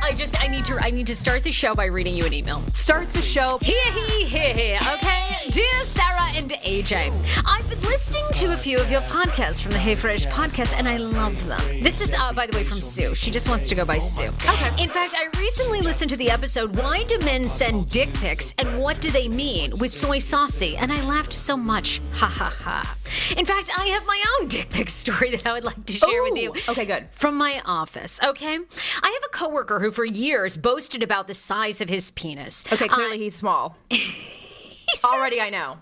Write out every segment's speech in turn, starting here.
I need to start the show by reading you an email. Start the show. Okay? Dear Sarah and AJ, I've been listening to a few of your podcasts from the Hey Fresh podcast, and I love them. This is, by the way, from Sue. She just wants to go by Sue. Okay. In fact, I recently listened to the episode, Why Do Men Send Dick Pics and What Do They Mean? With Soy Saucy, and I laughed so much. Ha ha ha. In fact, I have my own dick pic story that I would like to share with you. Okay, good. From my office, okay? I have a coworker who for years boasted about the size of his penis. Okay, clearly he's small. Already I know.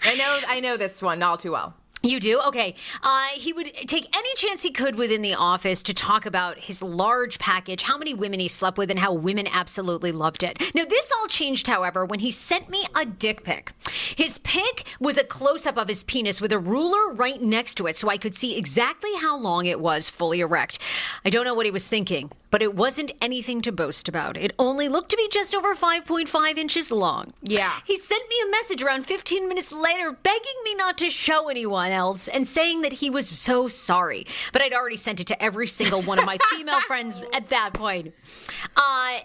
I know this one all too well. You do? Okay. He would take any chance he could within the office to talk about his large package, how many women he slept with, and how women absolutely loved it. Now, this all changed, however, when he sent me a dick pic. His pic was a close-up of his penis with a ruler right next to it, so I could see exactly how long it was fully erect. I don't know what he was thinking, but it wasn't anything to boast about. It only looked to be just over 5.5 inches long. Yeah. He sent me a message around 15 minutes later begging me not to show anyone else and saying that he was so sorry. But I'd already sent it to every single one of my female friends at that point.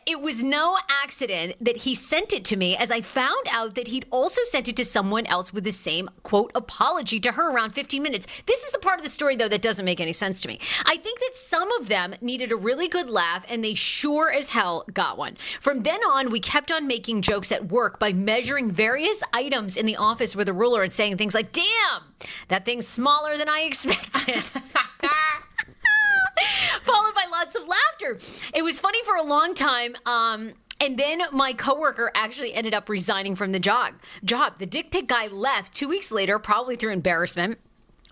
It was no accident that he sent it to me, as I found out that he'd also sent it to someone else with the same, quote, apology to her around 15 minutes. This is the part of the story, though, that doesn't make any sense to me. I think that some of them needed a really good laugh, and they sure as hell got one. From then on, we kept on making jokes at work by measuring various items in the office with a ruler and saying things like, damn, that thing's smaller than I expected. Followed by lots of laughter. It was funny for a long time. And then my coworker actually ended up resigning from the job. The dick pic guy left 2 weeks later, probably through embarrassment.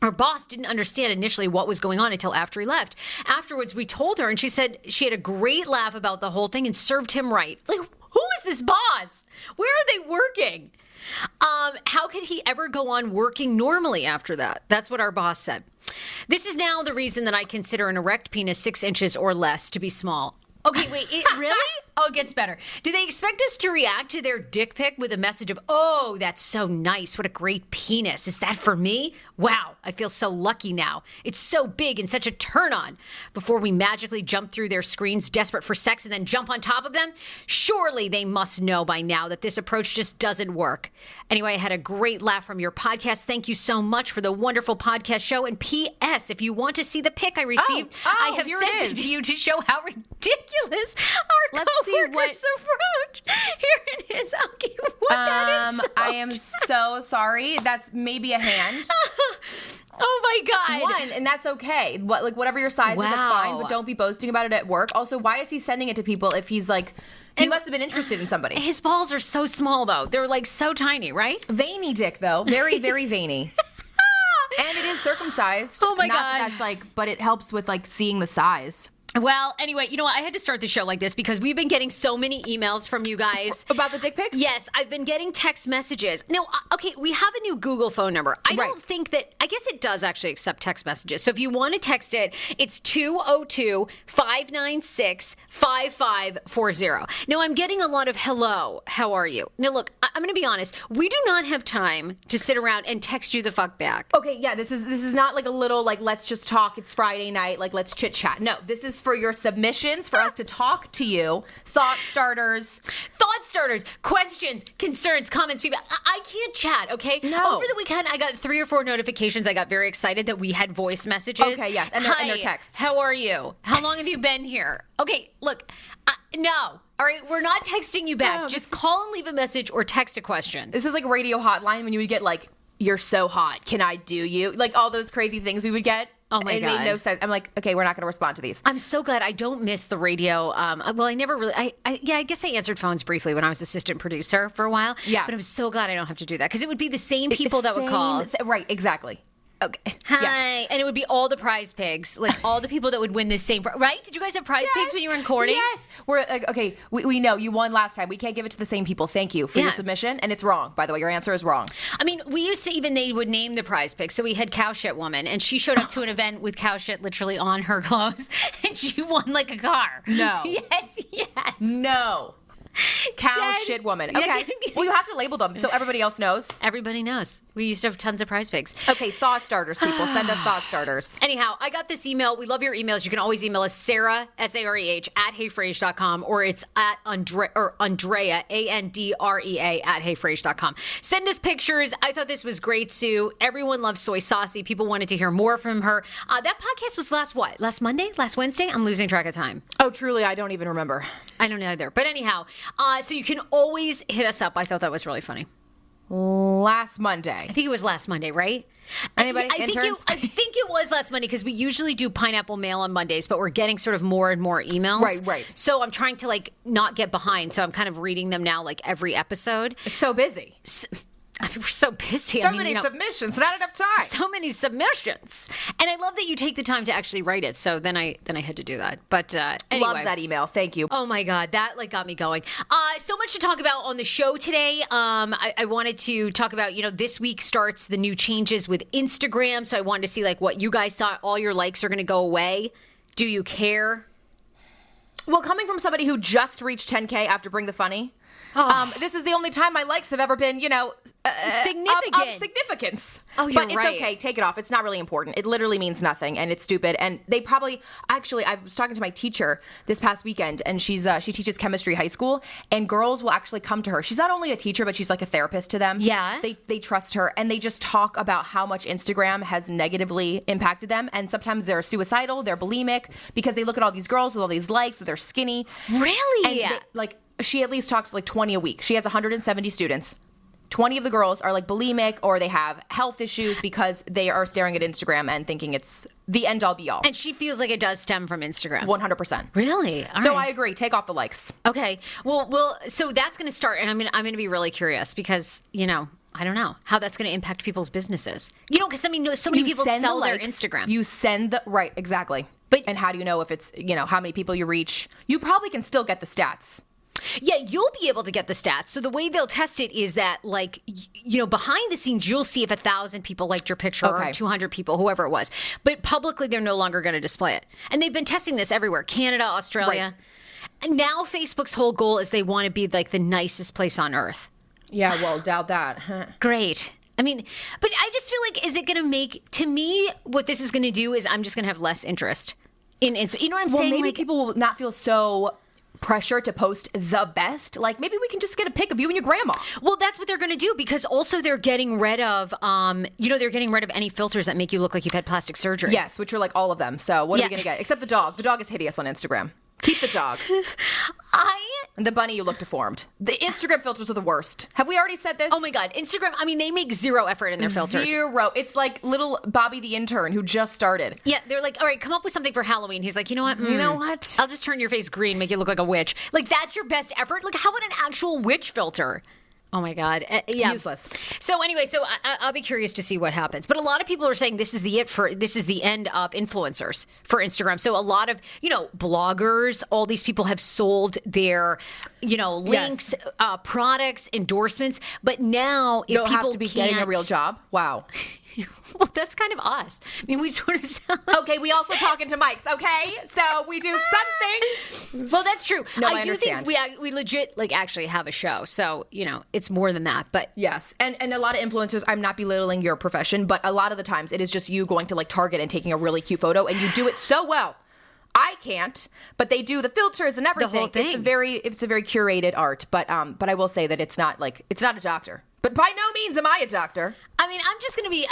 Our boss didn't understand initially what was going on until after he left. Afterwards, we told her, and she said she had a great laugh about the whole thing and served him right. Like, who is this boss? Where are they working? How could he ever go on working normally after that? That's what our boss said. This is now the reason that I consider an erect penis 6 inches or less to be small. Okay, wait, really? Oh, it gets better. Do they expect us to react to their dick pic with a message of, oh, that's so nice. What a great penis. Is that for me? Wow, I feel so lucky now. It's so big and such a turn on. Before we magically jump through their screens desperate for sex and then jump on top of them? Surely they must know by now that this approach just doesn't work. Anyway, I had a great laugh from your podcast. Thank you so much for the wonderful podcast show. And P.S., if you want to see the pic I received, I have sent it to you to show how ridiculous our coworkers approach. Here it is. I'll give you what that is. I am so sorry. That's maybe a hand. Oh my God. One, and that's okay. Whatever your size is, that's fine, but don't be boasting about it at work. Also, why is he sending it to people if he's like, he must have been interested in somebody. His balls are so small, though. They're like so tiny, right? Veiny dick, though. Very, very veiny. And it is circumcised. Oh my Not God. that that's like, but it helps with like seeing the size. Well, anyway, you know what? I had to start the show like this because we've been getting so many emails from you guys. About the dick pics? Yes, I've been getting text messages. No, okay, we have a new Google phone number. I don't think that, I guess it does actually accept text messages. So if you want to text it, it's 202-596-5540. Now, I'm getting a lot of hello, how are you? Now, look, I'm going to be honest. We do not have time to sit around and text you the fuck back. Okay, yeah, this is not like a little, like, let's just talk, it's Friday night, like, let's chit-chat. No, this is for your submissions, for us to talk to you. Thought starters, questions, concerns, comments, feedback. I can't chat, okay? No. Over the weekend, I got 3 or 4 notifications. I got very excited that we had voice messages. Okay, yes, and they're texts. How are you? How long have you been here? Okay, look, no. All right, we're not texting you back. No, just call and leave a message or text a question. This is like a radio hotline when you would get like, you're so hot, can I do you? Like all those crazy things we would get. Oh my God. It made no sense. I'm like, okay, we're not going to respond to these. I'm so glad I don't miss the radio. Well, I never really, I guess I answered phones briefly when I was assistant producer for a while. Yeah. But I'm so glad I don't have to do that because it would be the same people that would call. Right, exactly. Okay. Hi. Yes. And it would be all the prize pigs, like all the people that would win this same, right? Did you guys have prize pigs when you were in courting? Yes. We're like, okay, we know you won last time. We can't give it to the same people. Thank you for your submission. And it's wrong, by the way. Your answer is wrong. I mean, we used to they would name the prize pig. So we had Cow Shit Woman, and she showed up to an event with cow shit literally on her clothes, and she won like a car. No. Yes. No. Cow Shit Woman. Okay. Well, you have to label them so everybody else knows. Everybody knows. We used to have tons of prize pigs. Okay, thought starters, people. Send us thought starters. Anyhow, I got this email. We love your emails. You can always email us, Sarah, SAREH, at heyfrase.com, or it's at Andrea, ANDREA, at heyfrase.com. Send us pictures. I thought this was great, Sue. Everyone loves Soy Saucy. People wanted to hear more from her. That podcast was last Monday? Last Wednesday? I'm losing track of time. Oh, truly, I don't even remember. I don't know either. But anyhow, so you can always hit us up. I thought that was really funny. Last Monday. I think it was last Monday, right? Anybody? I think it was last Monday because we usually do Pineapple Mail on Mondays, but we're getting sort of more and more emails. Right. So I'm trying to like not get behind. So I'm kind of reading them now like every episode. So busy. We're so busy. So many submissions, not enough time. So many submissions, and I love that you take the time to actually write it. So then I had to do that. But anyway. Love that email. Thank you. Oh my God, that like got me going. So much to talk about on the show today. I wanted to talk about, this week starts the new changes with Instagram. So I wanted to see like what you guys thought. All your likes are going to go away. Do you care? Well, coming from somebody who just reached 10K after Bring the Funny. This is the only time my likes have ever been, significant. Of significance. Oh, you're But it's right. okay. Take it off. It's not really important. It literally means nothing, and it's stupid. And they probably, actually, I was talking to my teacher this past weekend, and she teaches chemistry high school, and girls will actually come to her. She's not only a teacher, but she's like a therapist to them. Yeah. They trust her, and they just talk about how much Instagram has negatively impacted them. And sometimes they're suicidal, they're bulimic, because they look at all these girls with all these likes, that they're skinny. Really? And she at least talks like 20 a week. She has 170 students. 20 of the girls are like bulimic or they have health issues because they are staring at Instagram and thinking it's the end all be all. And she feels like it does stem from Instagram. 100%. Really? All So right. I agree. Take off the likes. Okay. Well, so that's going to start, and I'm going to be really curious because, I don't know how that's going to impact people's businesses. Because so many people sell their Instagram. You send right, exactly. And how do you know if it's, how many people you reach? You probably can still get the stats. Yeah, you'll be able to get the stats. So the way they'll test it is that, behind the scenes, you'll see if 1,000 people liked your picture or 200 people, whoever it was. But publicly, they're no longer going to display it. And they've been testing this everywhere, Canada, Australia. Right. And now Facebook's whole goal is they want to be like the nicest place on earth. Yeah, well, doubt that. Great. I mean, but I just feel like, is it going to make, to me, what this is going to do is I'm just going to have less interest in Instagram. You know what I'm saying? Maybe people will not feel so pressure to post the best. Like maybe we can just get a pic of you and your grandma. Well, that's what they're going to do because also they're getting rid of, they're getting rid of any filters that make you look like you've had plastic surgery. Yes, which are like all of them. So what are we going to get? Except the dog. The dog is hideous on Instagram. Keep the dog. And the bunny, you look deformed. The Instagram filters are the worst. Have we already said this? Oh my God. Instagram, they make zero effort in their filters. Zero. It's like little Bobby the intern who just started. Yeah, they're like, all right, come up with something for Halloween. He's like, you know what? You know what? I'll just turn your face green, make you look like a witch. Like, that's your best effort? Like, how about an actual witch filter? Oh my God. Yeah. Useless. So anyway, I'll be curious to see what happens. But a lot of people are saying this is the end of influencers for Instagram. So a lot of, bloggers, all these people have sold their, links, products, endorsements. But now if you'll people have to be getting a real job. Wow. Well, that's kind of us. We sort of sound like... Okay, we also talk into mics, okay? So we do something. Well, that's true. No, I do understand. think we legit, actually have a show. So, it's more than that. But yes. And a lot of influencers, I'm not belittling your profession, but a lot of the times it is just you going to, Target and taking a really cute photo, and you do it so well. I can't, but they do the filters and everything. The whole thing. It's a very curated art, but I will say that it's not a doctor. But by no means am I a doctor. I'm just going to be...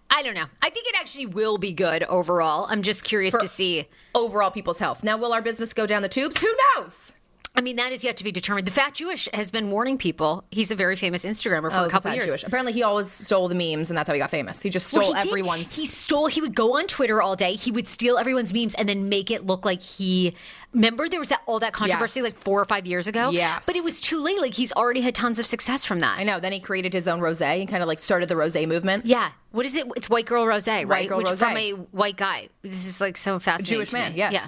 I don't know. I think it actually will be good overall. I'm just curious to see. Overall people's health. Now, will our business go down the tubes? Who knows? That is yet to be determined. The Fat Jewish has been warning people. He's a very famous Instagrammer for a couple years. Jewish. Apparently, he always stole the memes, and that's how he got famous. He just stole everyone's. He would go on Twitter all day. He would steal everyone's memes and then make it look like he. Remember, there was all that controversy 4 or 5 years ago. Yes, but it was too late. He's already had tons of success from that. I know. Then he created his own rosé and kind of started the rosé movement. Yeah. What is it? It's white girl rosé, right? White girl rosé from a white guy. This is so fascinating. A Jewish man. Yes. Yeah.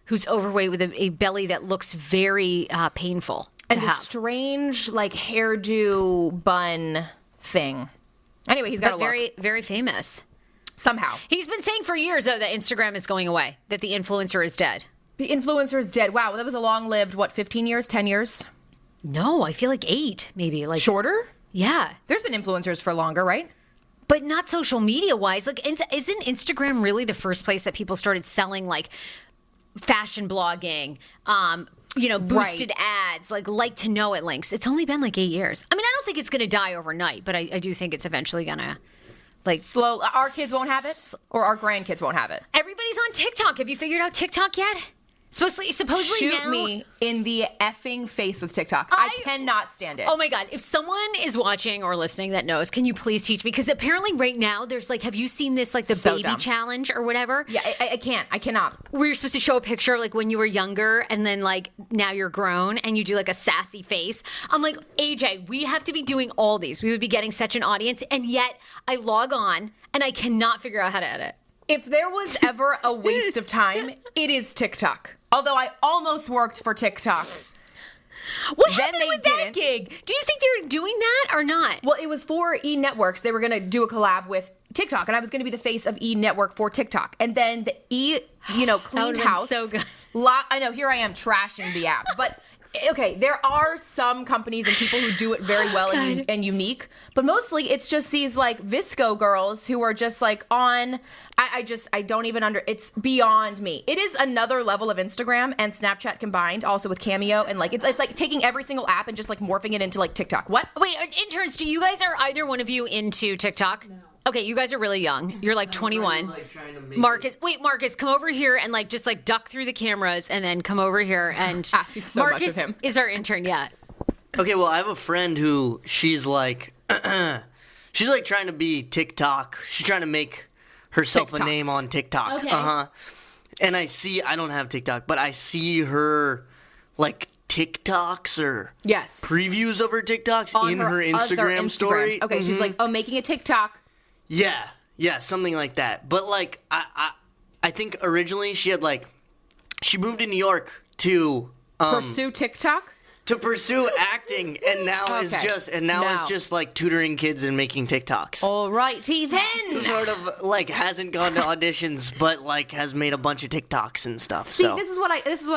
Who's overweight with a belly that looks very painful and to a have. Strange hairdo bun thing. Anyway, he's got very, very famous. Somehow. He's been saying for years, though, that Instagram is going away, that the influencer is dead. The influencer is dead. Wow, that was a long-lived, 15 years, 10 years? No, I feel like 8, maybe. Shorter? Yeah. There's been influencers for longer, right? But not social media wise. Like, isn't Instagram really the first place that people started selling like fashion blogging, boosted ads, like to know it links? It's only been like 8 years. I mean, I don't think it's going to die overnight, but I do think it's eventually going to like slow. Our kids won't have it, or our grandkids won't have it. Everybody's on TikTok. Have you figured out TikTok yet? Supposedly Shoot now, me in the effing face with TikTok. I cannot stand it. Oh my God. If someone is watching or listening that knows, can you please teach me? Because apparently right now there's like, have you seen this like the baby challenge or whatever? Yeah, I can't. I cannot. Where you're supposed to show a picture of like when you were younger and then like now you're grown and you do like a sassy face. I'm like, AJ, we have to be doing all these. We would be getting such an audience. And yet I log on and I cannot figure out how to edit. If there was ever a waste of time, it is TikTok. Although I almost worked for TikTok. What happened with that gig? Do you think they're doing that or not? Well, it was for E! Networks. They were going to do a collab with TikTok, and I was going to be the face of E! Network for TikTok. And then the cleaned house. So good. I know, here I am trashing the app. But, okay, there are some companies and people who do it very well and unique. But mostly it's just these, like, Visco girls who are just, like, on... I don't even it's beyond me. It is another level of Instagram and Snapchat combined, also with Cameo, and like it's like taking every single app and just like morphing it into like TikTok. What? Wait, interns, are either one of you into TikTok? No. Okay, you guys are really young. You're like 21. Like Marcus, come over here and like just like duck through the cameras and then come over here and asking so Marcus much of him. Is our intern, yeah. Okay, well, I have a friend who she's like trying to be TikTok. She's trying to make herself a name on TikTok. Okay. And I don't have TikTok, but I see her like TikToks or previews of her TikToks on in her Instagram story. Okay, she's like, making a TikTok. Yeah, something like that. But like I think originally she moved to New York to pursue TikTok? To pursue acting, and now is just like tutoring kids and making TikToks. All righty then. Sort of like hasn't gone to auditions, but like has made a bunch of TikToks and stuff. See, so this is what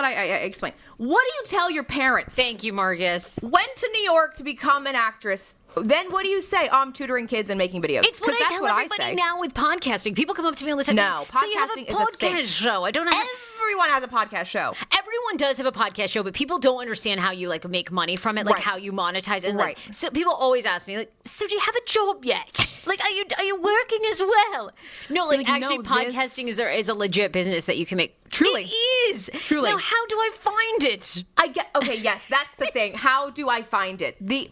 I explain. What do you tell your parents? Thank you, Marcus. Went to New York to become an actress. Then what do you say? Oh, I'm tutoring kids and making videos. It's what I tell everybody now with podcasting. People come up to me all the time. No, podcasting so you have a podcast show. I don't know. Everyone has a podcast show. Everyone does have a podcast show, but people don't understand how you like make money from it, like how you monetize it. And, like, so people always ask me, like, so do you have a job yet? Like, are you working as well? No, like actually, podcasting is a legit business that you can make. Truly, it is. Truly. Now, how do I find it? Okay, yes, that's the thing. How do I find it? The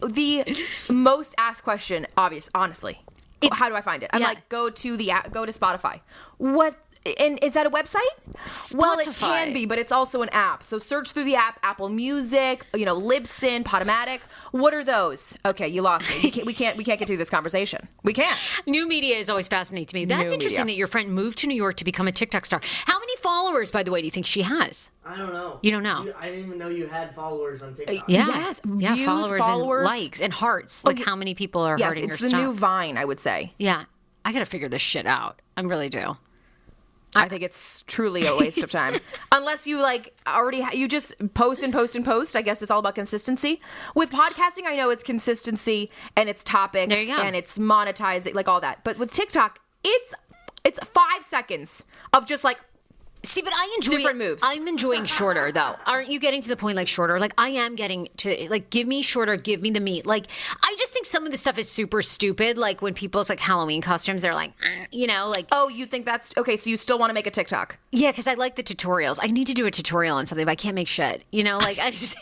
most asked question, honestly, how do I find it? I'm like, go to the app, go to Spotify. What? And is that a website? Spotify. Well, it can be, but it's also an app. So search through the app, Apple Music, Libsyn, Podomatic. What are those? Okay, you lost me. We can't get through this conversation. We can't. New media is always fascinating to me. That's interesting that your friend moved to New York to become a TikTok star. How many followers, by the way, do you think she has? I don't know. You don't know? Dude, I didn't even know you had followers on TikTok. Yeah. Yes. Yeah, Views, followers and likes and hearts. Like how many people are hearting your stuff. Yes, it's the new Vine, I would say. Yeah. I got to figure this shit out. I really do. I think it's truly a waste of time. Unless you you just post and post and post. I guess it's all about consistency. With podcasting, I know it's consistency and it's topics and it's monetizing, like all that. But with TikTok, it's 5 seconds of just like, see, but I enjoy different moves. I'm enjoying shorter though. Aren't you getting to the point like shorter? Like I am getting to like give me shorter, give me the meat. Like I just think some of the stuff is super stupid. Like when people's like Halloween costumes, they're like, like. Oh, you think that's okay? So you still want to make a TikTok? Yeah, because I like the tutorials. I need to do a tutorial on something, but I can't make shit. Like I just.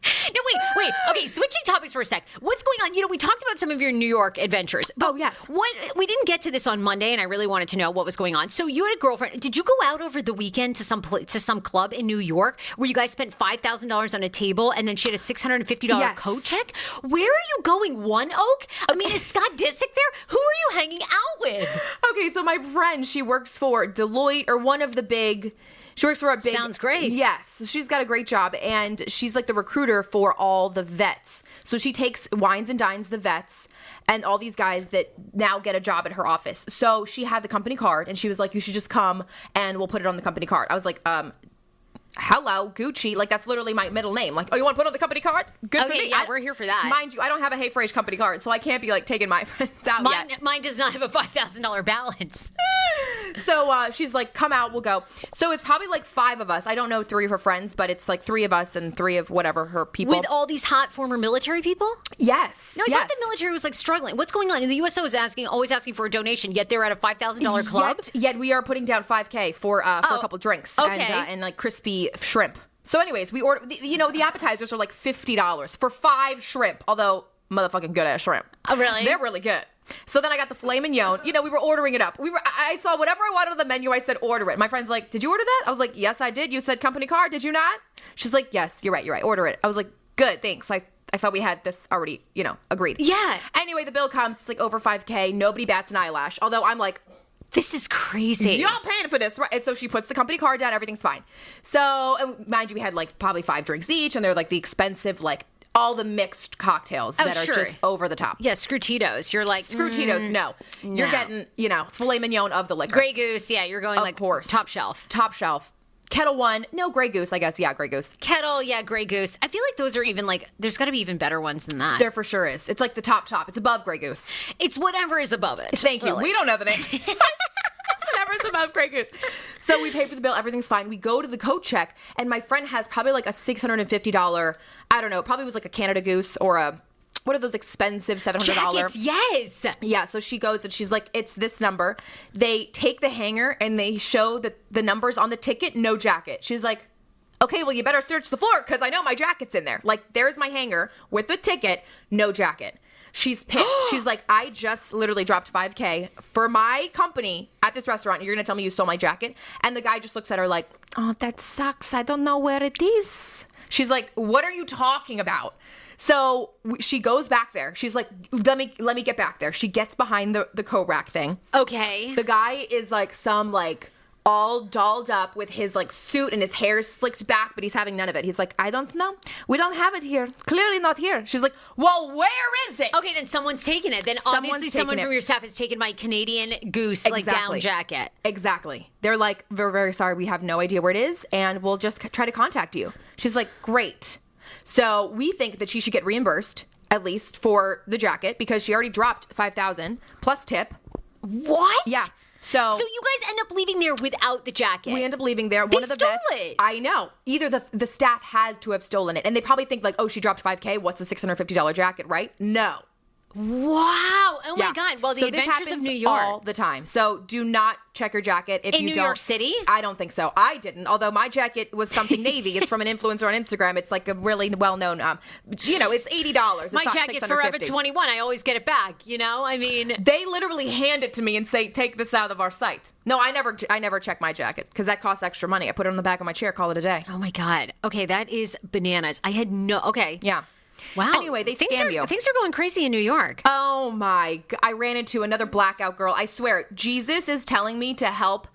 No, wait. Okay, switching topics for a sec. What's going on? We talked about some of your New York adventures. Oh, yes. We didn't get to this on Monday, and I really wanted to know what was going on. So you had a girlfriend. Did you go out over the weekend to some club in New York where you guys spent $5,000 on a table, and then she had a $650 coat check? Where are you going? One Oak? I mean, is Scott Disick there? Who are you hanging out with? Okay, so my friend, she works for Deloitte or one of the big. She works for a big... Sounds great. Yes. She's got a great job, and she's like the recruiter for all the vets. So she wines and dines the vets and all these guys that now get a job at her office. So she had the company card, and she was like, you should just come, and we'll put it on the company card. I was like, hello, Gucci. Like, that's literally my middle name. Like, oh, you want to put on the company card? Good for Okay, me. yeah, we're here for that. Mind you, I don't have a Hey Frase company card, so I can't be like taking my friends out yet. Mine does not have a $5,000 balance. So she's like, come out, we'll go. So it's probably like 5 of us. I don't know 3 of her friends, but it's like 3 of us and 3 of whatever her people. With all these hot former military people? Yes. No, I thought the military was like struggling. What's going on? And the USO is always asking for a donation, yet they're at a $5,000 club? Yet we are putting down $5,000 for a couple drinks and like crispy shrimp. So anyways, we order, the appetizers are like $50 for 5 shrimp, although motherfucking good ass shrimp. Oh, really? They're really good. So then I got the filet mignon. We were ordering it up. I saw whatever I wanted on the menu. I said, order it. My friend's like, did you order that? I was like, yes, I did. You said company card. Did you not? She's like, yes, you're right. Order it. I was like, good, thanks. I thought we had this already, agreed. Yeah. Anyway, the bill comes. It's like over $5,000. Nobody bats an eyelash. Although I'm like, this is crazy. y'all paying for this, right? And so she puts the company card down. Everything's fine. So, and mind you, we had like probably 5 drinks each, and they're like the expensive, like all the mixed cocktails that are just over the top. Yeah, Screw Tito's. You're like, Screw Tito's, no. You're getting, filet mignon of the liquor. Grey Goose, yeah, you're going like course. top shelf. Top shelf. Kettle One, no, Grey Goose, I guess. Yeah, Grey Goose. Kettle, yeah, Grey Goose. I feel like those are even like, there's got to be even better ones than that. There for sure is. It's like the top. It's above Grey Goose. It's whatever is above it. Thank you. Really. We don't know the name. Whatever is above Grey Goose. So we pay for the bill. Everything's fine. We go to the coat check, and my friend has probably like a $650, I don't know, probably was like a Canada Goose or what are those expensive $700? Jackets, yes. Yeah, so she goes and she's like, it's this number. They take the hanger and they show the numbers on the ticket, no jacket. She's like, okay, well, you better search the floor because I know my jacket's in there. Like, there's my hanger with the ticket, no jacket. She's pissed. She's like, I just literally dropped $5,000 for my company at this restaurant. You're going to tell me you stole my jacket? And the guy just looks at her like, oh, that sucks. I don't know where it is. She's like, what are you talking about? So she goes back there. She's like, let me get back there. She gets behind the coat rack thing. Okay. The guy is like all dolled up with his like suit and his hair slicked back, but he's having none of it. He's like, I don't know. We don't have it here. Clearly not here. She's like, well, where is it? Okay, then someone's taken it. Then obviously someone from your staff has taken my Canadian Goose like down jacket. Exactly. They're like, we're very sorry. We have no idea where it is, and we'll just try to contact you. She's like, great. So we think that she should get reimbursed at least for the jacket because she already dropped $5,000 plus tip. What? Yeah. So you guys end up leaving there without the jacket. We end up leaving there. They One of the stole vets, it. I know. Either the staff has to have stolen it, and they probably think like, oh, she dropped $5,000. What's a $650 jacket, right? No. Wow. Oh my God. Well, the adventures of New York. All the time. So do not check your jacket if in you New don't. York City? I don't think so. I didn't. Although my jacket was something navy. It's from an influencer on Instagram. It's like a really well-known, it's $80. It's My not jacket, $650. Forever 21. I always get it back. I mean. They literally hand it to me and say, take this out of our site. No, I never check my jacket because that costs extra money. I put it on the back of my chair, call it a day. Oh my God. Okay, that is bananas. I had no. Okay. Yeah. Wow. Anyway, they scam you. Things are going crazy in New York. Oh my God. I ran into another blackout girl. I swear, Jesus is telling me to help.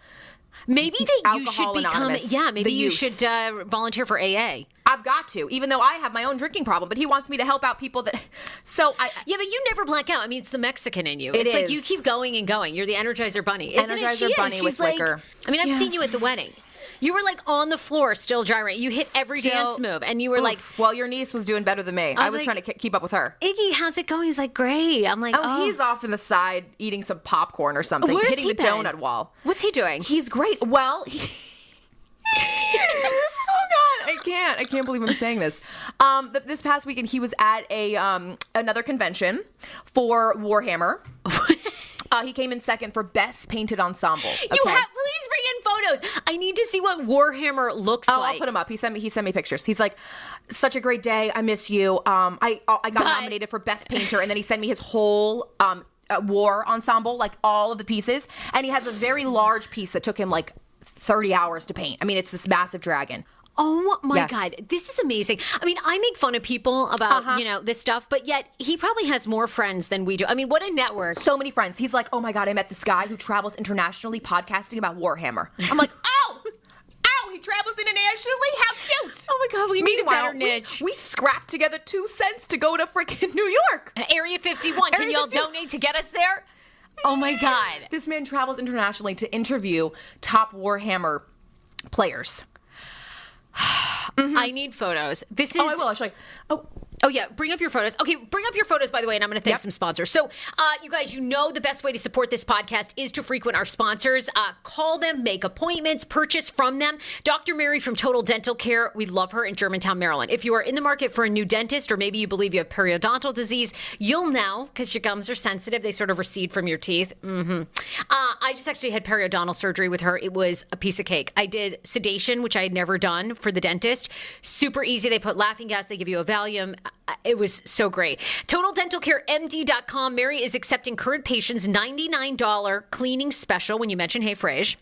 Maybe that you should Alcohol become. Anonymous, Yeah, maybe the you youth. should volunteer for AA. I've got to, even though I have my own drinking problem, but he wants me to help out people that. So Yeah, but you never black out. I mean, it's the Mexican in you. It It's like you is. keep going and going. You're the Energizer Bunny. Isn't Energizer it? She Bunny is. with She's like, liquor. I mean, I've seen Yes. you at the wedding. You were like on the floor, still gyrating. You hit every dance move, and you were like, well, your niece was doing better than me. I was like, trying to keep up with her. Iggy, how's it going? He's like, great. I'm like, Oh, he's off in the side eating some popcorn or something, Where's hitting he the been? donut wall. What's he doing? He's great. Well, oh God, I can't believe I'm saying this. This past weekend, he was at another convention for Warhammer. He came in second for Best Painted Ensemble. Okay? You have please bring in photos. I need to see what Warhammer looks like. I'll put him up. He sent me pictures. He's like, such a great day. I miss you. I got nominated for Best Painter, and then he sent me his whole war ensemble, like all of the pieces, and he has a very large piece that took him like 30 hours to paint. I mean, it's this massive dragon. Oh my Yes. God, this is amazing. I mean, I make fun of people about, this stuff, but yet he probably has more friends than we do. I mean, what a network. So many friends. He's like, oh my God, I met this guy who travels internationally podcasting about Warhammer. I'm like, oh, he travels internationally? How cute. Oh my God, we need a Meanwhile, better niche. We scrapped together 2 cents to go to freaking New York. Area 51, can Area y'all 51. donate to get us there? Oh my God. This man travels internationally to interview top Warhammer players. I need photos. This is. Oh, I will. I'll show you. Oh, yeah. Bring up your photos. Okay, bring up your photos, by the way, and I'm going to thank some sponsors. So, you guys, you know the best way to support this podcast is to frequent our sponsors. Call them, make appointments, purchase from them. Dr. Mary from Total Dental Care. We love her in Germantown, Maryland. If you are in the market for a new dentist, or maybe you believe you have periodontal disease, you'll know because your gums are sensitive. They sort of recede from your teeth. I just actually had periodontal surgery with her. It was a piece of cake. I did sedation, which I had never done for the dentist. Super easy. They put laughing gas. They give you a Valium. It was so great. TotalDentalCareMD.com. Mary is accepting current patients $99 cleaning special when you mention Hey Frase.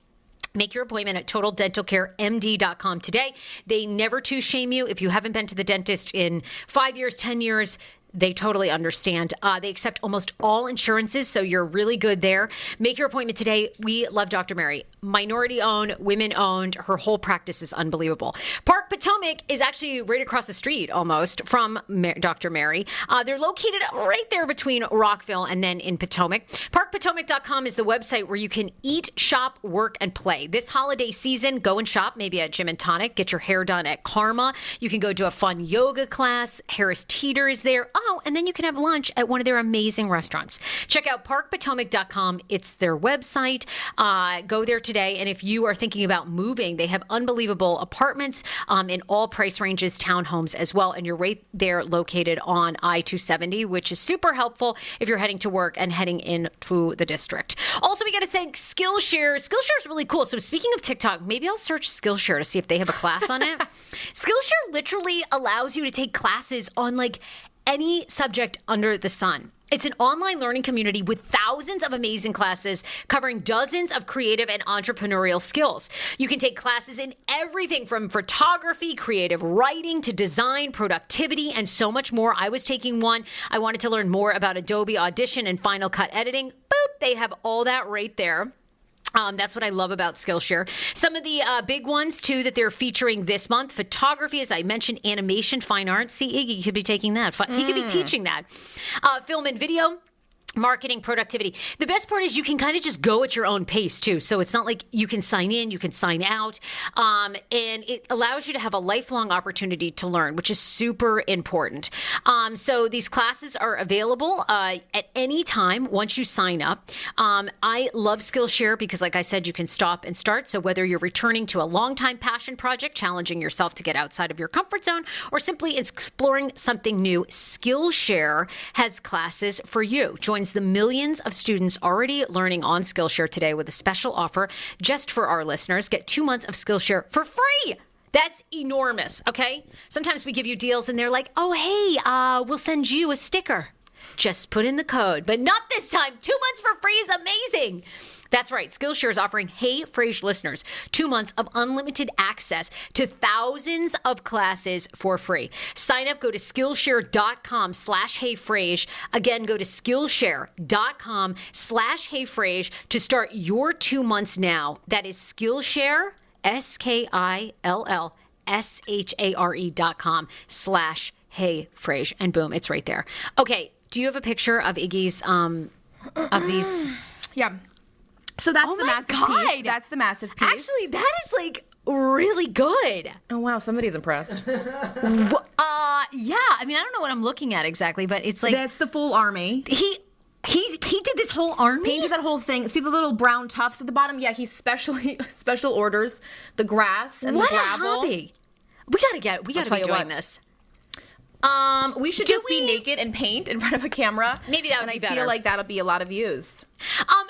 Make your appointment at TotalDentalCareMD.com today. They never too shame you. If you haven't been to the dentist in 5 years, 10 years, they totally understand. They accept almost all insurances, so you're really good there. Make your appointment today. We love Dr. Mary. Minority-owned, women-owned. Her whole practice is unbelievable. Park Potomac is actually right across the street, almost, from Dr. Mary. They're located right there between Rockville and then in Potomac. ParkPotomac.com is the website where you can eat, shop, work, and play. This holiday season, go and shop, maybe at Gym and Tonic. Get your hair done at Karma. You can go to a fun yoga class. Harris Teeter is there. Oh, and then you can have lunch at one of their amazing restaurants. Check out parkpotomac.com. It's their website. Go there today. And if you are thinking about moving, they have unbelievable apartments in all price ranges, townhomes as well. And you're right there located on I-270, which is super helpful if you're heading to work and heading into the district. Also, we got to thank Skillshare. Skillshare is really cool. So speaking of TikTok, maybe I'll search Skillshare to see if they have a class on it. Skillshare literally allows you to take classes on like any subject under the sun. It's an online learning community with thousands of amazing classes covering dozens of creative and entrepreneurial skills. You can take classes in everything from photography, creative writing, to design, productivity, and so much more. I was taking one. I wanted to learn more about Adobe Audition and Final Cut editing. Boop, they have all that right there. That's what I love about Skillshare. Some of the big ones, too, that they're featuring this month. Photography, as I mentioned, animation, fine art. See, Iggy could be taking that. He could be teaching that. Film and video. Marketing, productivity. The best part is you can kind of just go at your own pace, too. So it's not like you can sign in, you can sign out. And it allows you to have a lifelong opportunity to learn, which is super important. So these classes are available at any time once you sign up. I love Skillshare because, like I said, you can stop and start. So whether you're returning to a longtime passion project, challenging yourself to get outside of your comfort zone, or simply exploring something new, Skillshare has classes for you. Join the millions of students already learning on Skillshare today with a special offer just for our listeners. Get 2 months of Skillshare for free. That's enormous, okay? Sometimes we give you deals and they're like, oh, hey, we'll send you a sticker. Just put in the code. But not this time. 2 months for free is amazing. That's right. Skillshare is offering Hey Frase listeners 2 months of unlimited access to thousands of classes for free. Sign up. Go to Skillshare.com/HeyFrase. Again, go to Skillshare.com/HeyFrase to start your 2 months now. That is Skillshare, SKILLSHARE.com/HeyFrase. And boom, it's right there. Okay. Do you have a picture of Iggy's, of these? Yeah. So that's the massive piece. That's the massive piece. Actually, that is like really good. Oh, wow. Somebody's impressed. Yeah. I mean, I don't know what I'm looking at exactly, but it's like. That's the full army. He painted this whole army? Painted that whole thing. See the little brown tufts at the bottom? Yeah, he special orders the grass and the gravel. What a hobby. We gotta be doing this. We should just be naked and paint in front of a camera. Maybe that would be better. I feel like that'll be a lot of views.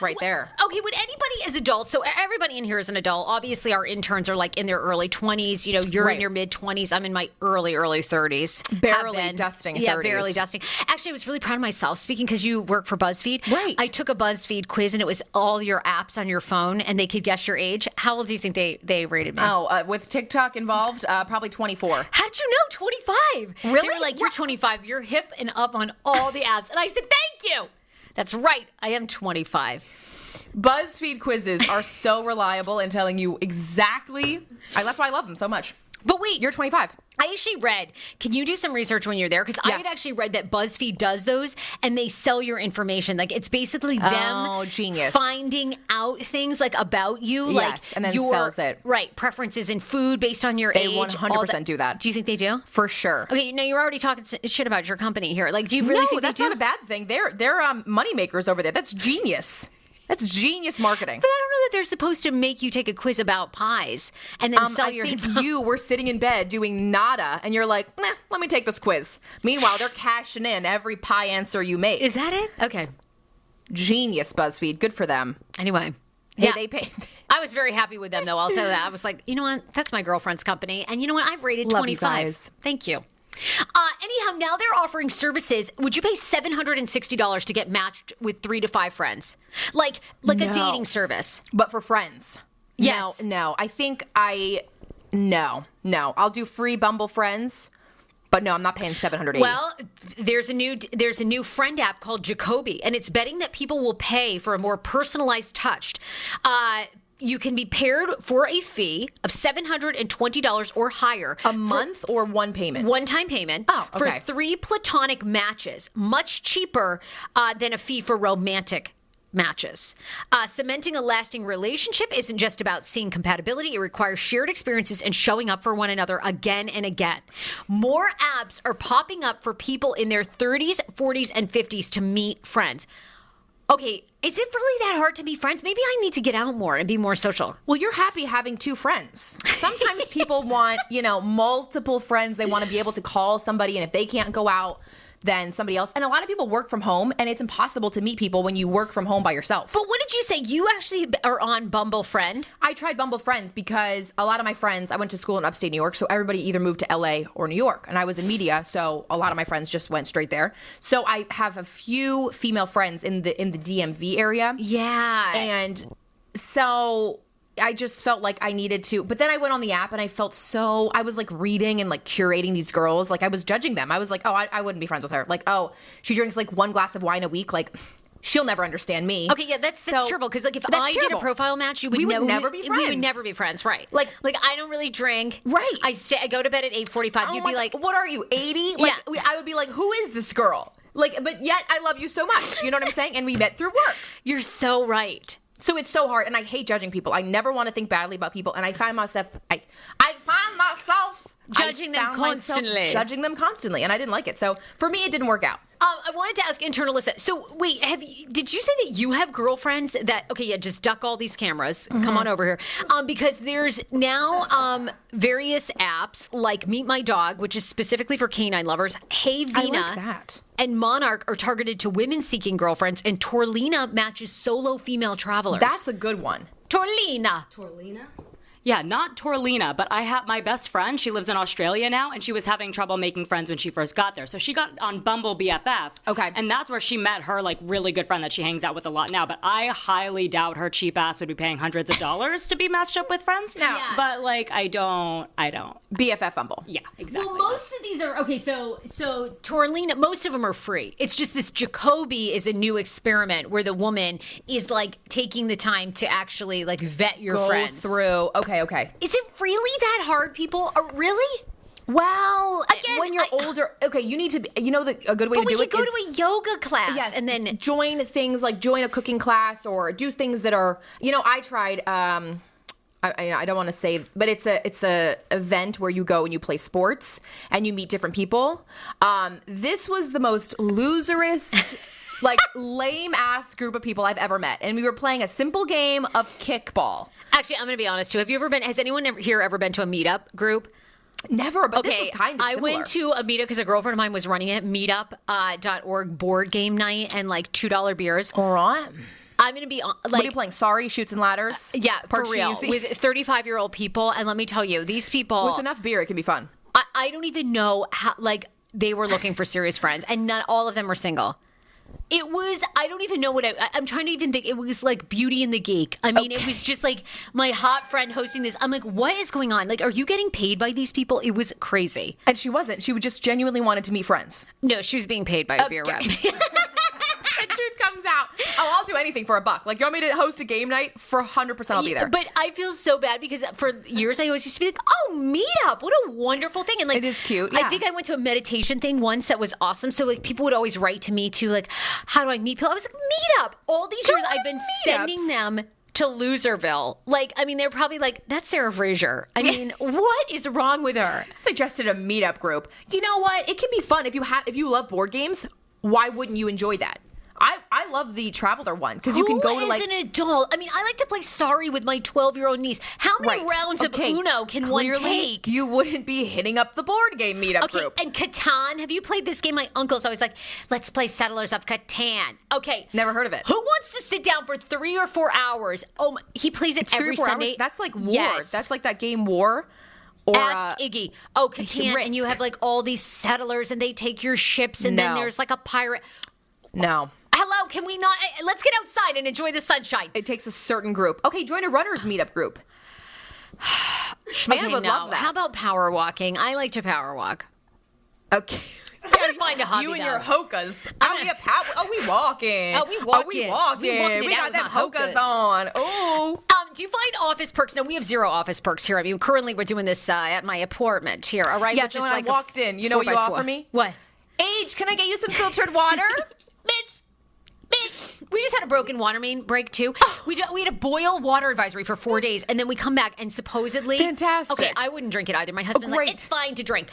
Right there. Okay, would anybody as adults, so everybody in here is an adult. Obviously, our interns are like in their early 20s. You know, you're in your mid 20s. I'm in my early 30s. Barely dusting 30s. Yeah, barely dusting. Actually, I was really proud of myself, speaking because you work for BuzzFeed. Right. I took a BuzzFeed quiz, and it was all your apps on your phone, and they could guess your age. How old do you think they rated me? Oh, with TikTok involved, probably 24. How did you know 25? Really? They were like, you're 25. You're hip and up on all the apps. And I said, thank you. That's right. I am 25. BuzzFeed quizzes are so reliable in telling you exactly. That's why I love them so much. But wait. You're 25. I actually read, can you do some research when you're there? Because I had actually read that BuzzFeed does those and they sell your information. Like it's basically them finding out things like about you. Yes, like and then sells it. Right. Preferences in food based on your age. They 100% do that. Do you think they do? For sure. Okay, now you're already talking shit about your company here. Like, do you really think that's they do? not a bad thing. They're money makers over there. That's genius. That's genius marketing. But I don't know that they're supposed to make you take a quiz about pies and then sell your info. You were sitting in bed doing nada, and you're like, nah, let me take this quiz. Meanwhile, they're cashing in every pie answer you make. Is that it? Okay. Genius, BuzzFeed. Good for them. Anyway. Hey, they pay. I was very happy with them, though. I'll say that. I was like, you know what? That's my girlfriend's company. And you know what? I've rated Love 25. you guys. Thank you. Anyhow, now they're offering services. Would you pay $760 to get matched with 3 to 5 friends? Like a dating service. But for friends. Yes. No. I think no. I'll do free Bumble friends. But no, I'm not paying $780. Well, there's a new friend app called Jacoby, and it's betting that people will pay for a more personalized touch. You can be paired for a fee of $720 or higher. A month or one payment? One-time payment. Oh, okay. For 3 platonic matches. Much cheaper than a fee for romantic matches. Cementing a lasting relationship isn't just about seeing compatibility. It requires shared experiences and showing up for one another again and again. More apps are popping up for people in their 30s, 40s, and 50s to meet friends. Okay, is it really that hard to meet friends? Maybe I need to get out more and be more social. Well, you're happy having 2 friends. Sometimes people want, multiple friends. They want to be able to call somebody, and if they can't go out, then somebody else. And a lot of people work from home, and it's impossible to meet people when you work from home by yourself. But what did you say? You actually are on Bumble Friend? I tried Bumble Friends because a lot of my friends, I went to school in upstate New York, so everybody either moved to LA or New York. And I was in media, so a lot of my friends just went straight there. So I have a few female friends in the DMV area. Yeah. And so I just felt like I needed to, but then I went on the app and I was like reading and like curating these girls. Like I was judging them. I was like, oh, I wouldn't be friends with her. Like, oh, she drinks like 1 glass of wine a week. Like she'll never understand me. Okay, yeah, that's terrible. Because like if I did a profile match, we would never be friends. We would never be friends, right? Like I don't really drink. Right. I go to bed at 8:45. You'd be like, what are you, 80? Like I would be like, who is this girl? Like, but yet I love you so much. You know what I'm saying? And we met through work. You're so right. So it's so hard, and I hate judging people. I never want to think badly about people, and I find myself judging them constantly, and I didn't like it. So for me, it didn't work out. I wanted to ask intern Alyssa. So wait, did you say that you have girlfriends that? Okay, yeah, just duck all these cameras. Mm-hmm. Come on over here, because there's now various apps like Meet My Dog, which is specifically for canine lovers. Hey Vina, I like that. And Monarch are targeted to women seeking girlfriends, and Torlina matches solo female travelers. That's a good one. Torlina. Yeah, not Torlina, but I have my best friend. She lives in Australia now, and she was having trouble making friends when she first got there. So she got on Bumble BFF. Okay. And that's where she met her, like, really good friend that she hangs out with a lot now. But I highly doubt her cheap ass would be paying hundreds of dollars to be matched up with friends. No. Yeah. But, like, I don't. BFF Bumble. Yeah, exactly. Well, most of these are, okay, so Torlina, most of them are free. It's just this Jacoby is a new experiment where the woman is, like, taking the time to actually, like, vet your friends. Through. Okay. Is it really that hard, people? Really? Well, again, when you're older, okay, you need to be, a good way to do it is... But we could go to a yoga class and then... join things like join a cooking class or do things that are, I tried, I don't want to say, but it's a event where you go and you play sports and you meet different people. This was the most loserist... like lame ass group of people I've ever met. And we were playing a simple game of kickball. Actually, I'm going to be honest too. Has anyone here ever been to a meetup group? Never, but this was kind of similar. I went to a meetup because a girlfriend of mine was running it, meetup.org board game night and like $2 beers. All right. I'm going to be like... What are you playing? Sorry, Shoots and Ladders? Yeah, for real. With 35-year-old people. And let me tell you, these people... With enough beer, it can be fun. I don't even know how, like, they were looking for serious friends. And not all of them were single. It was, I don't even know what I'm trying to even think. It was like Beauty and the Geek. I mean, It was just like my hot friend hosting this. I'm like, what is going on? Like, are you getting paid by these people? It was crazy. And she wasn't. She just genuinely wanted to meet friends. No, she was being paid by a beer rep. The truth comes out. Oh, I'll do anything for $1. Like, you want me to host a game night? For 100%, I'll be there. But I feel so bad because for years I always used to be like, oh, meetup. What a wonderful thing. And like, it is cute. I Yeah. think I went to a meditation thing once that was awesome. So like people would always write to me too, like, how do I meet people? I was like, meetup. All these years I've been sending them to Loserville. Like, I mean, they're probably like, that's Sarah Fraser. I mean, what is wrong with her? Suggested a meetup group. You know what? It can be fun if you love board games. Why wouldn't you enjoy that? I love the Traveler one because you can go to like an adult. I mean, I like to play Sorry with my 12-year-old niece. How many rounds of Uno can one take? You wouldn't be hitting up the board game meetup group. And Catan. Have you played this game? My uncle's always like, let's play Settlers of Catan. Okay. Never heard of it. Who wants to sit down for 3 or 4 hours? Oh, he plays it every 3 or 4 Sunday. hours? That's like War. Yes. That's like that game War. Or, Ask Iggy. Oh, Catan. Risk. And you have like all these settlers and they take your ships and then there's like a pirate. No. Hello, can we not? Let's get outside and enjoy the sunshine. It takes a certain group. Okay, join a runners meetup group. Schman would love that. How about power walking? I like to power walk. Okay. I'm gonna find a hobby. You and though. your hokas. We walking. Oh, we walking. We walking. We walking it We out got with them my hokas hokas. on. Oh. Do you find office perks? No, we have 0 office perks here. I mean, currently we're doing this at my apartment here. All right. Yeah, which so is when like I walked in, you know what you 4x4. offer me? What? Age, can I get you some filtered water? Bitch. We just had a broken water main break too. We had a boil water advisory for 4 days, and then we come back and supposedly Fantastic. Okay, I wouldn't drink it either. My husband like great. it's fine to drink.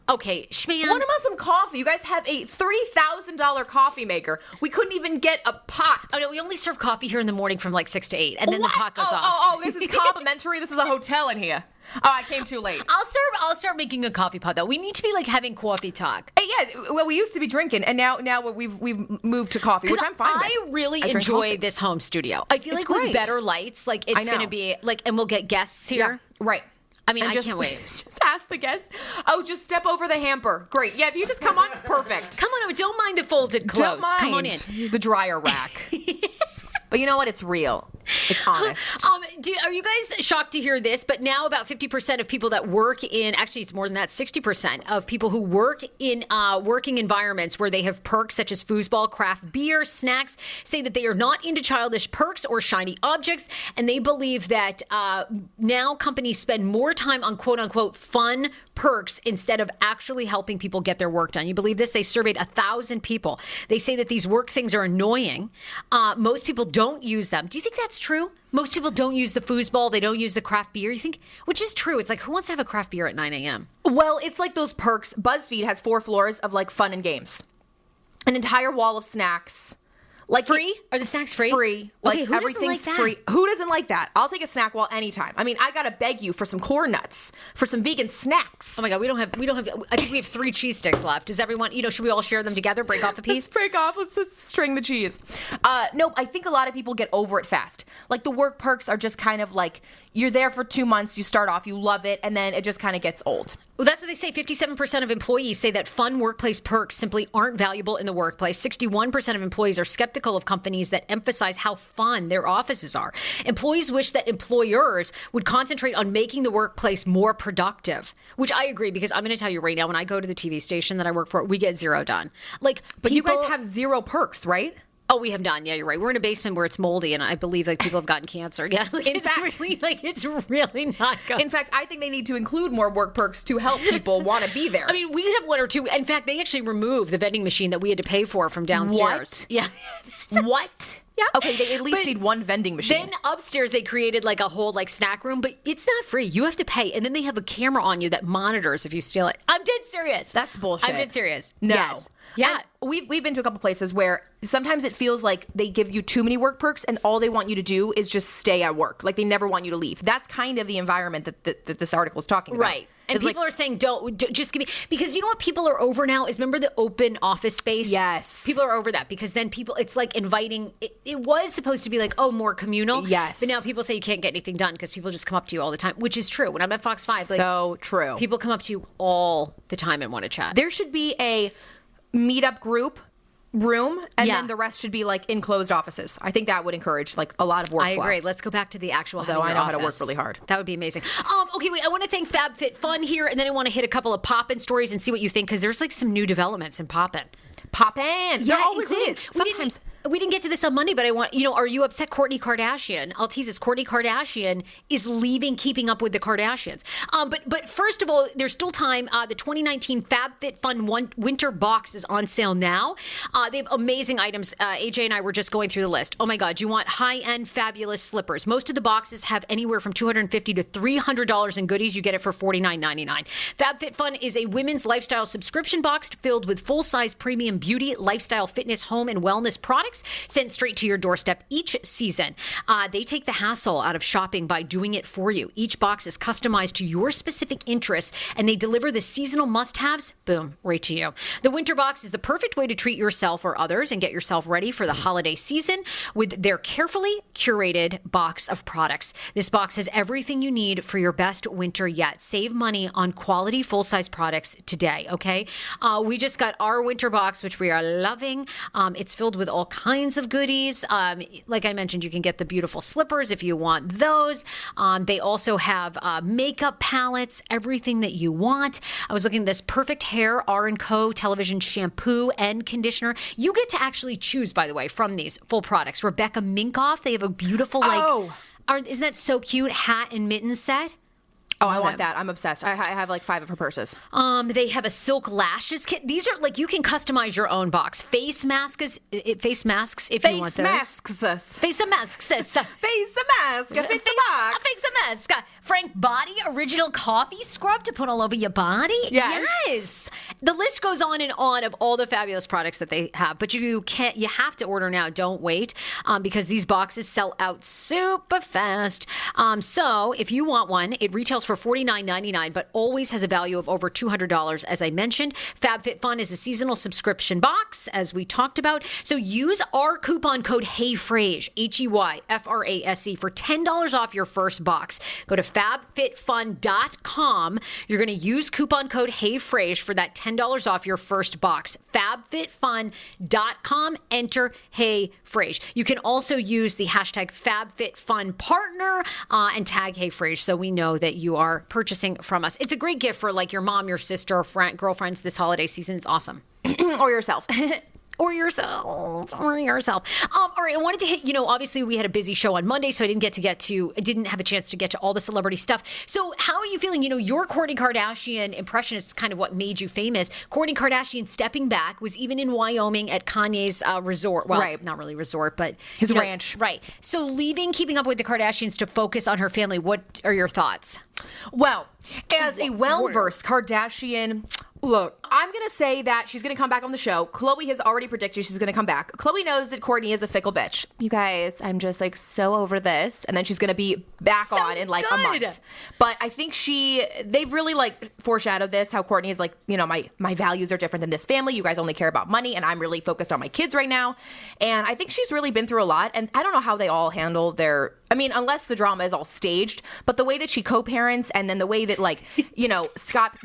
Okay, Schman. What about some coffee? You guys have a $3,000 coffee maker. We couldn't even get a pot. Oh no, we only serve coffee here in the morning from like 6 to 8, and then the pot goes off. Oh, this is complimentary. This is a hotel in here. Oh, I came too late. I'll start making a coffee pot though. We need to be like having coffee talk. Hey, yeah, well, we used to be drinking, and now we've moved to coffee, which I'm fine with. I really I drink enjoy coffee. this home studio. I feel It's like with great. better lights, like I it's know. going to be like, and we'll get guests here. Yeah, right. I mean, And I can't wait. Just ask the guests. Oh, just step over the hamper. Great. Yeah, if you just come on, perfect. Come on, don't mind the folded clothes. Don't mind Come on in. the dryer rack. But you know what? It's real. It's honest. Are you guys shocked to hear this? But now about 50% of people that work in, actually it's more than that, 60% of people who work in working environments where they have perks such as foosball, craft beer, snacks, say that they are not into childish perks or shiny objects. And they believe that now companies spend more time on quote unquote fun perks instead of actually helping people get their work done. You believe this? They surveyed 1,000 people. They say that these work things are annoying. Most people don't use them. Do you think that's true? Most people don't use the foosball. They don't use the craft beer. You think, which is true. It's like, who wants to have a craft beer at 9 a.m.? Well, it's like those perks. BuzzFeed has 4 floors of like fun and games. An entire wall of snacks. Like Free? Are the snacks free? Free. Okay, Like who doesn't everything's like that? free. Who doesn't like that? I'll take a snack wall anytime. I mean, I gotta beg you for some corn nuts, for some vegan snacks. Oh my God, we don't have, I think we have 3 cheese sticks left. Does everyone, should we all share them together, break off a piece? Let's break off. Let's string the cheese. No, I think a lot of people get over it fast. Like the work perks are just kind of like, you're there for 2 months, you start off, you love it, and then it just kind of gets old. Well, that's what they say. 57% of employees say that fun workplace perks simply aren't valuable in the workplace. 61% of employees are skeptical of companies that emphasize how fun their offices are. Employees wish that employers would concentrate on making the workplace more productive, which I agree, because I'm going to tell you right now, when I go to the TV station that I work for, we get 0 done. Like, But you guys have 0 perks, right? Oh, we have done. Yeah, you're right. We're in a basement where it's moldy, and I believe like people have gotten cancer. Yeah, like, it's really not good. In fact, I think they need to include more work perks to help people want to be there. I mean, we could have 1 or 2. In fact, they actually removed the vending machine that we had to pay for from downstairs. What? Yeah. What? Yeah. Okay, they at least But need 1 vending machine. Then upstairs they created like a whole like snack room, but it's not free. You have to pay, and then they have a camera on you that monitors if you steal it. I'm dead serious. That's bullshit. I'm dead serious. No. Yes. Yeah. And we've been to a couple places where sometimes it feels like they give you too many work perks and all they want you to do is just stay at work. Like they never want you to leave. That's kind of the environment that this article is talking about. Right. And It's people are saying, don't just give me, because you know what people are over now is, remember the open office space? Yes. People are over that because then people, it's like inviting, it was supposed to be like, oh, more communal. Yes. But now people say you can't get anything done because people just come up to you all the time, which is true. When I'm at Fox 5, so true. people come up to you all the time and want to chat. There should be a meetup group room, and Yeah. then the rest should be like enclosed offices. I think that would encourage like a lot of work. I flow. agree. Let's go back to the actual. Although having I your know how to work office. really hard. That would be amazing. Okay, wait. I want to thank FabFitFun here, and then I want to hit a couple of Poppin' stories and see what you think, because there's like some new developments in Poppin'. Poppin'. Yeah, There always including- is. we didn't- Sometimes we didn't get to this on Monday, but I want, are you upset Kourtney Kardashian? I'll tease this. Kourtney Kardashian is leaving Keeping Up with the Kardashians. But first of all, there's still time. The 2019 FabFitFun winter box is on sale now. They have amazing items. AJ and I were just going through the list. Oh my God, you want high-end fabulous slippers. Most of the boxes have anywhere from $250 to $300 in goodies. You get it for $49.99. FabFitFun is a women's lifestyle subscription box filled with full-size premium beauty, lifestyle, fitness, home, and wellness products sent straight to your doorstep each season. They take the hassle out of shopping by doing it for you. Each box is customized to your specific interests, and they deliver the seasonal must-haves, boom, right to you. The winter box is the perfect way to treat yourself or others and get yourself ready for the holiday season with their carefully curated box of products. This box has everything you need for your best winter yet. Save money on quality full-size products today, okay? We just got our winter box, which we are loving. It's filled with all kinds of goodies. Like I mentioned, you can get the beautiful slippers if you want those. They also have makeup palettes, everything that you want. I was looking at this Perfect Hair R&Co television shampoo and conditioner. You get to actually choose, by the way, from these full products. Rebecca Minkoff, they have a beautiful, isn't that so cute, hat and mitten set? Oh, I want that. I'm obsessed. I have like 5 of her purses. They have a silk lashes kit. These are like, you can customize your own box. Face masks if you want those. Face masks. Face a mask. Fit the box. Face a mask. Frank Body original coffee scrub to put all over your body. Yes. The list goes on and on of all the fabulous products that they have, but you have to order now. Don't wait, because these boxes sell out super fast. So if you want one, it retails for $49.99, but always has a value of over $200, as I mentioned. FabFitFun is a seasonal subscription box, as we talked about. So use our coupon code HeyFrase, HeyFrase, for $10 off your first box. Go to fabfitfun.com. You're going to use coupon code HeyFrase for that $10 off your first box. Fabfitfun.com. Enter HeyFrase. You can also use the hashtag FabFitFunPartner and tag HeyFrase, so we know that you are purchasing from us. It's a great gift for like your mom, your sister, friend, girlfriends this holiday season. It's awesome. Or yourself. Or yourself. All right, I wanted to hit, obviously we had a busy show on Monday, so I didn't have a chance to get to all the celebrity stuff. So how are you feeling? Your Kourtney Kardashian impression is kind of what made you famous. Kourtney Kardashian stepping back, was even in Wyoming at Kanye's resort. Well, right. Not really resort, but his ranch. Right. So leaving Keeping Up with the Kardashians to focus on her family, what are your thoughts? Well, as a well-versed Kardashian, look, I'm going to say that she's going to come back on the show. Khloe has already predicted she's going to come back. Khloe knows that Kourtney is a fickle bitch. You guys, I'm just like so over this. And then she's going to be back on in like a month. But I think they've really like foreshadowed this, how Kourtney is like, my values are different than this family. You guys only care about money and I'm really focused on my kids right now. And I think she's really been through a lot. And I don't know how they all handle unless the drama is all staged, but the way that she co-parents and then the way that Scott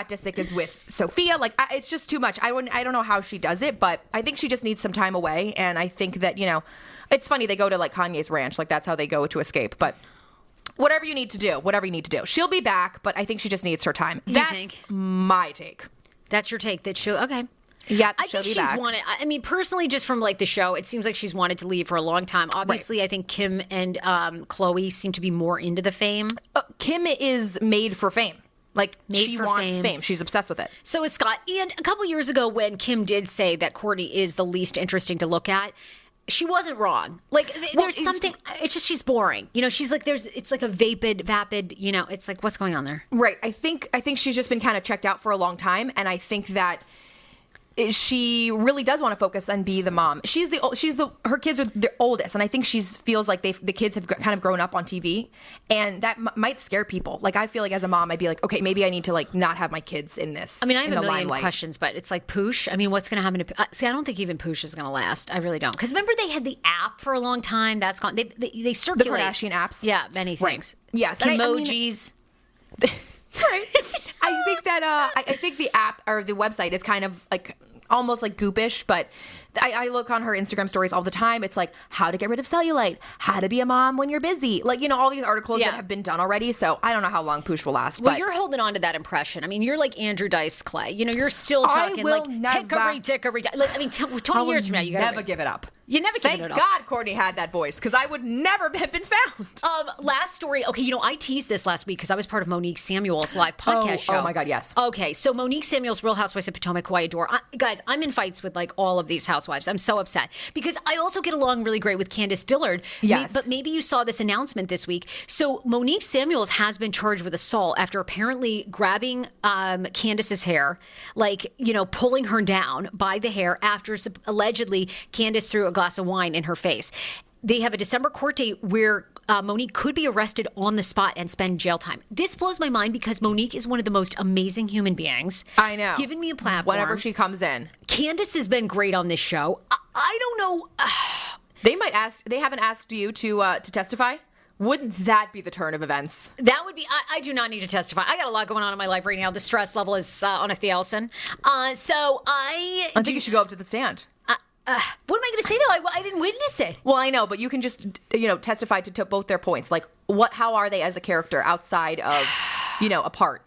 Disick is with Sophia, it's just too much. I don't know how she does it, but I think she just needs some time away. And I think that, it's funny. They go to like Kanye's ranch. Like that's how they go to escape. But whatever you need to do. She'll be back, but I think she just needs her time. That's my take. That's your take that okay. Yeah, I think she's wanted. I mean, personally, just from like the show, it seems like she's wanted to leave for a long time. Obviously, right. I think Kim and Khloe seem to be more into the fame. Kim is made for fame. She wants fame. She's obsessed with it. So is Scott. And a couple years ago, when Kim did say that Kourtney is the least interesting to look at, she wasn't wrong. There's something. It's just she's boring. She's like it's like a vapid. It's like what's going on there? Right. I think she's just been kind of checked out for a long time, and I think that she really does want to focus and be the mom. Her kids are the oldest, and I think she feels like the kids have kind of grown up on TV, and that might scare people. I feel like as a mom, I'd be like, okay, maybe I need to not have my kids in this. I mean, I have a million questions, but it's like Poosh. I mean, what's going to happen to? I don't think even Poosh is going to last. I really don't, because remember they had the app for a long time. That's gone. They circulate the Kardashian apps. Yeah, many things. Right. Yes, emojis. Right. I think that I think the app or the website is kind of almost goopish, but I look on her Instagram stories all the time. It's like how to get rid of cellulite, how to be a mom when you're busy, all these articles that have been done already. So I don't know how long Poosh will last. Well, you're holding on to that impression. I mean, you're like Andrew Dice Clay. You're still talking hickory dickory. 20 years from now, you gotta never give it up. You never Thank given it up. God Courtney had that voice, because I would never have been found. Last story. Okay, I teased this last week because I was part of Monique Samuel's live podcast show. Oh my God, yes. Okay, so Monique Samuel's Real Housewives of Potomac, who I adore. Guys, I'm in fights with like all of these housewives. I'm so upset because I also get along really great with Candace Dillard. Yes. But maybe you saw this announcement this week. So Monique Samuels has been charged with assault after apparently grabbing Candace's hair, like, pulling her down by the hair after allegedly Candace threw a glass of wine in her face. They have a December court date where Monique could be arrested on the spot and spend jail time. This blows my mind because Monique is one of the most amazing human beings. I know. Giving me a platform. Whenever she comes in. Candace has been great on this show. I don't know. They haven't asked you to testify? Wouldn't that be the turn of events? That would be. I do not need to testify. I got a lot going on in my life right now. The stress level is on a thousand. So I think you should go up to the stand. What am I going to say though? I didn't witness it. Well, I know, but you can just testify to both their points. Like, how are they as a character outside of a part?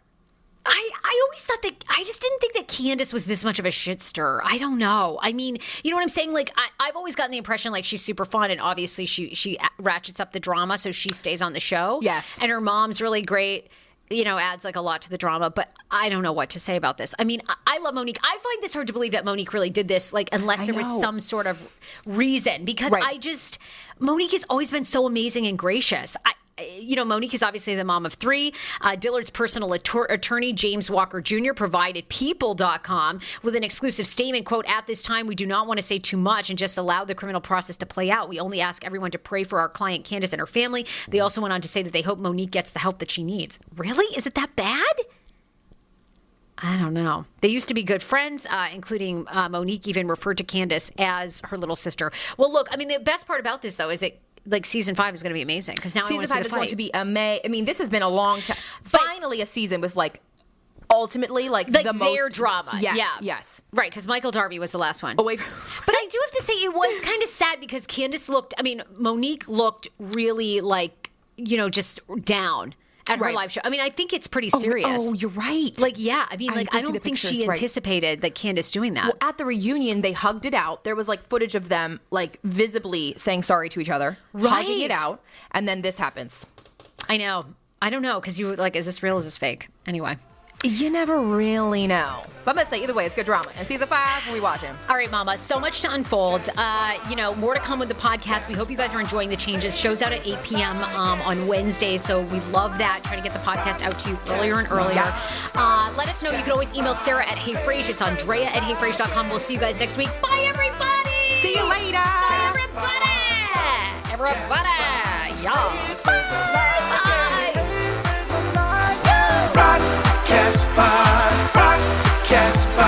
I always thought that I just didn't think that Candace was this much of a shit stirrer. I don't know. I mean, you know what I'm saying? Like, I've always gotten the impression like she's super fun, and obviously she ratchets up the drama, so she stays on the show. Yes, and her mom's really great. Adds like a lot to the drama, but I don't know what to say about this. I mean, I love Monique. I find this hard to believe that Monique really did this, like, unless there was some sort of reason, because Monique has always been so amazing and gracious. Monique is obviously the mom of three. Dillard's personal attorney, James Walker Jr., provided People.com with an exclusive statement, quote, "At this time, we do not want to say too much and just allow the criminal process to play out. We only ask everyone to pray for our client, Candace, and her family." They also went on to say that they hope Monique gets the help that she needs. Really? Is it that bad? I don't know. They used to be good friends, including Monique even referred to Candace as her little sister. Well, look, I mean, the best part about this, though, is that like season 5 is going to be amazing because now season 5 is going to be amazing. I mean, this has been a long time. But finally, a season with ultimately the their most drama. Yes, yes, right. Because Michael Darby was the last one. Oh wait, but I do have to say it was kind of sad because Monique looked really just down at her live show. I mean, I think it's pretty serious. Oh, you're right. I don't think she anticipated that Candace doing that. Well, at the reunion, they hugged it out. There was footage of them visibly saying sorry to each other, hugging it out, and then this happens. I know. I don't know because you were like, is this real? Is this fake? Anyway. You never really know. But I'm going to say, either way, it's good drama. And season 5, we watch him. All right, Mama. So much to unfold. More to come with the podcast. We hope you guys are enjoying the changes. Show's out at 8 p.m. On Wednesday. So we love that. Try to get the podcast out to you earlier and earlier. Yes. Let us know. You can always email Sarah at HeyFrase. It's Andrea at HeyFrase.com. We'll see you guys next week. Bye, everybody. See you later. Bye, everybody. Everybody. Y'all. Bye. Broadcast by